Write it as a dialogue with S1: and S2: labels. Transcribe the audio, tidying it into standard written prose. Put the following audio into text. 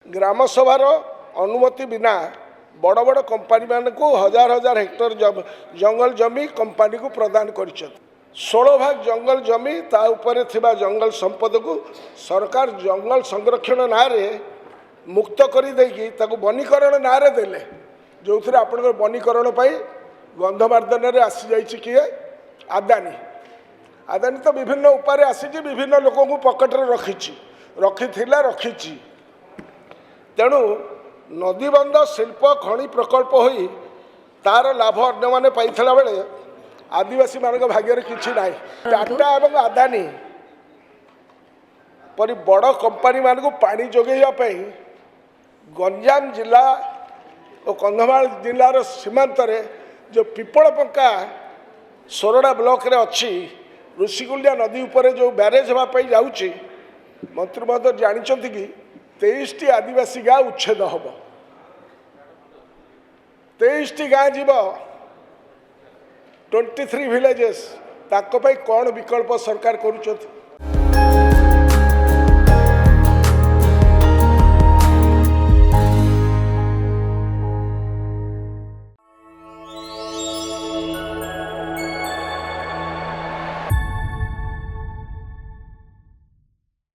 S1: ग्राम सभार अनुमति बिना बड़ बड़ कंपनी मान को हजार हजार हेक्टर जंगल जमी कंपनी को प्रदान कर 16 भाग जंगल जमी ता उपरे थिबा जंगल संपद को सरकार जंगल संरक्षण नारे मुक्त कर देकी वनीकरण नारे देले जो थे आप वनीकरण गंधमार्दन में आसी जाइए किए आदानी आदानी तो विभिन्न उपाय आसी विभिन्न लोक पकेट रखी रखी तेणु नदीबंध शिल्प खनि प्रकल्प होई तार लाभ अन्य माने पाइथिला बेले आदिवासी मान भाग्य किसी ना टाटा और आदानी परी बड़ कंपनी मान को पानी जोगैवाई गंजाम जिला और कंधमाल जिलार सीमांत जो पिपलपंका सोरडा ब्लॉक रे अच्छी ऋषिकुलिया नदी उपर जो ब्यारेज हाँपाई जाऊँगी मंत्री महोदय जानते कि 23टी आदिवासी गाँ उच्छेद हम 23टी गाँ जीव 23 विलेजेस ताको कौन विकल्प सरकार करुँच।